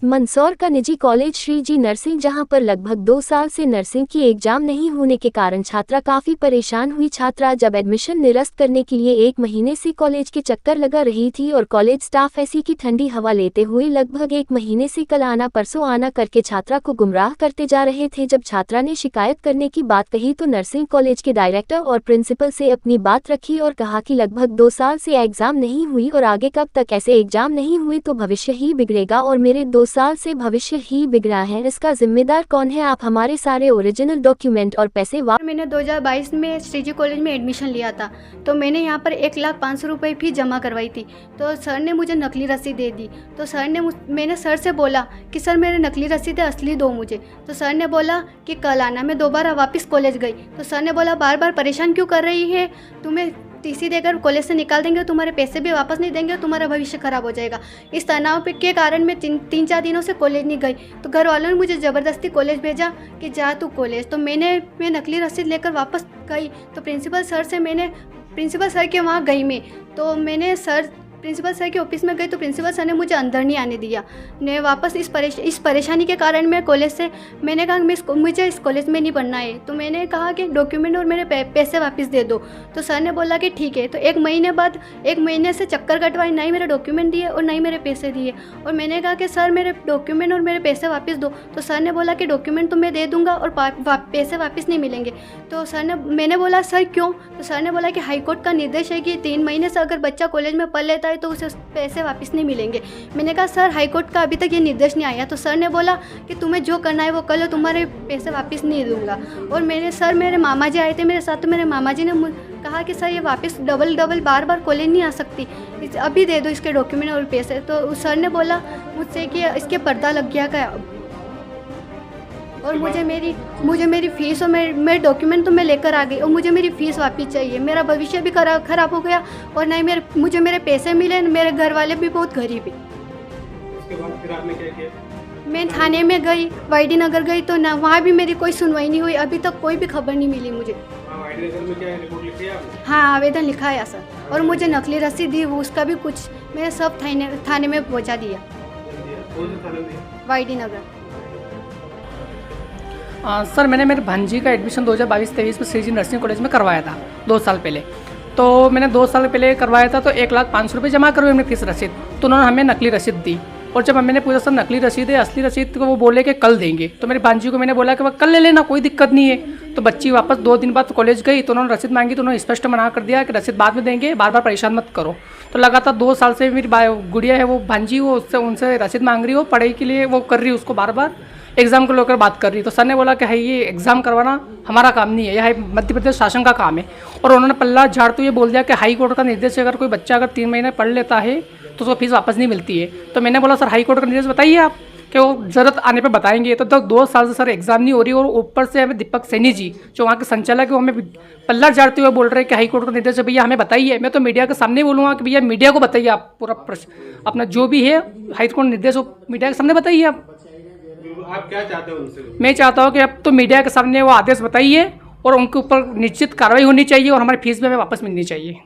मंदसौर का निजी कॉलेज श्री जी नर्सिंग, जहां पर लगभग 2 साल से नर्सिंग की एग्जाम नहीं होने के कारण छात्रा काफी परेशान हुई। छात्रा जब एडमिशन निरस्त करने के लिए 1 महीने से कॉलेज के चक्कर लगा रही थी और कॉलेज स्टाफ एसी की ठंडी हवा लेते हुए लगभग 1 महीने से कल आना परसों आना करके छात्रा को गुमराह करते जा रहे थे। जब छात्रा ने शिकायत करने की बात कही तो नर्सिंग कॉलेज के डायरेक्टर और प्रिंसिपल से अपनी बात रखी और कहा कि लगभग 2 साल से एग्जाम नहीं हुई और आगे कब तक ऐसे एग्जाम नहीं हुई तो भविष्य ही बिगड़ेगा और मेरे 2 साल से भविष्य ही बिगड़ा है, इसका जिम्मेदार कौन है? आप हमारे सारे ओरिजिनल डॉक्यूमेंट और पैसे मैंने 2022 में श्रीजी कॉलेज में एडमिशन लिया था, तो मैंने यहाँ पर 1,05,000 रुपये फीस जमा करवाई थी। तो सर ने मुझे नकली रसीद दे दी। तो मैंने सर से बोला कि सर मेरे नकली रसीद है, असली दो मुझे। तो सर ने बोला कि कल आना। मैं दोबारा वापस कॉलेज गई तो सर ने बोला बार बार परेशान क्यों कर रही है, तुम्हें टीसी देकर कॉलेज से निकाल देंगे, तुम्हारे पैसे भी वापस नहीं देंगे, तुम्हारा भविष्य खराब हो जाएगा। इस तनाव के कारण मैं 3-4 दिनों से कॉलेज नहीं गई। तो घर वालों ने मुझे ज़बरदस्ती कॉलेज भेजा कि जा तू कॉलेज। तो मैं नकली रसीद लेकर वापस गई। तो प्रिंसिपल सर के वहाँ गई मैं। तो मैंने प्रिंसिपल सर के ऑफिस में गई तो प्रिंसिपल सर ने मुझे अंदर नहीं आने दिया। मैं वापस इस परेशानी के कारण मैं कॉलेज से मैंने कहा मुझे इस कॉलेज में नहीं पढ़ना है। तो मैंने कहा कि डॉक्यूमेंट और मेरे पैसे वापस दे दो। तो सर ने बोला कि ठीक है। तो 1 महीने बाद 1 महीने से चक्कर कटवाए, ना ही मेरे डॉक्यूमेंट दिए और ना ही मेरे पैसे दिए। और मैंने कहा कि सर मेरे डॉक्यूमेंट और मेरे पैसे वापस दो। तो सर ने बोला कि डॉक्यूमेंट तो मैं दे दूँगा और पैसे वापस नहीं मिलेंगे। तो मैंने बोला सर क्यों? तो सर ने बोला कि हाईकोर्ट का निर्देश है कि 3 महीने से अगर बच्चा कॉलेज में पढ़ लेता है तो उसे पैसे वापस नहीं मिलेंगे। मैंने कहा सर हाईकोर्ट का अभी तक ये निर्देश नहीं आया। तो सर ने बोला कि तुम्हें जो करना है वो कर लो, तुम्हारे पैसे वापस नहीं दूंगा। और मेरे मामा जी आए थे मेरे साथ। तो मेरे मामा जी ने कहा कि सर ये वापस डबल बार कॉलेज नहीं आ सकती, अभी दे दो इसके डॉक्यूमेंट और पैसे। तो सर ने बोला मुझसे कि इसके पर्दा लग गया क्या, और मुझे मेरी फ़ीस और मेरे डॉक्यूमेंट तो मैं लेकर आ गई और मुझे मेरी फ़ीस वापस चाहिए। मेरा भविष्य भी ख़राब हो गया और ना ही मुझे मेरे पैसे मिले। मेरे घर वाले भी बहुत गरीब हैं। उसके बाद फिर आपने क्या किया? मैं थाने में गई, वाईडी नगर गई तो ना वहाँ भी मेरी कोई सुनवाई नहीं हुई। अभी तक कोई भी खबर नहीं मिली मुझे। वाईडी नगर में क्या रिपोर्ट लिखी है आपने? हाँ, आवेदन लिखा है सर। और मुझे नकली रसीद दी, उसका भी कुछ मैंने सब थाने में पहुँचा दिया। कौन से थाने में? वाईडी नगर। सर मैंने मेरे भांजी का एडमिशन 2022-23 में श्रीजी नर्सिंग कॉलेज में करवाया था 2 साल पहले। तो मैंने 2 साल पहले करवाया था तो 1,05,000 रुपये जमा करवाई हमने फीस रसीद। तो उन्होंने हमें नकली रसीद दी और जब मैंने पूछा सर नकली रसीद है असली रसीद, तो वो बोले कि कल देंगे। तो मेरी भांजी को मैंने बोला कि वह कल ले लेना, कोई दिक्कत नहीं है। तो बच्ची वापस 2 दिन बाद कॉलेज गई तो उन्होंने रसीद मांगी तो उन्होंने स्पष्ट मना कर दिया कि रसीद बाद में देंगे, बार बार परेशान मत करो। तो लगातार 2 साल से मेरी गुड़िया है वो भांजी, वो उनसे रसीद मांग रही हो, पढ़ाई के लिए वो कर रही है, उसको बार बार एग्ज़ाम को लेकर बात कर रही। तो सर ने बोला कि है ये एग्ज़ाम करवाना हमारा काम नहीं है, यह मध्य प्रदेश शासन का काम है। और उन्होंने पल्ला झाड़ते हुए बोल दिया कि हाई कोर्ट का निर्देश है, अगर कोई बच्चा अगर 3 महीने पढ़ लेता है तो उसको फीस वापस नहीं मिलती है। तो मैंने बोला सर हाई कोर्ट का निर्देश बताइए आप, कि वो ज़रूरत आने पे बताएंगे। तो 2 साल से सर एग्ज़ाम नहीं हो रही और ऊपर से हमें दीपक सैनी जी जो वहाँ के संचालक है वो हमें पल्ला झाड़ते हुए बोल रहे हैं कि हाई कोर्ट का निर्देश है, भैया हमें बताइए। मैं तो मीडिया के सामने बोलूँगा कि भैया मीडिया को बताइए, आप पूरा अपना जो भी है हाई कोर्ट निर्देश वो मीडिया के सामने बताइए। आप क्या चाहते हो उनसे? मैं चाहता हूँ कि अब तो मीडिया के सामने वो आदेश बताइए और उनके ऊपर निश्चित कार्रवाई होनी चाहिए और हमारी फीस भी हमें वापस मिलनी चाहिए।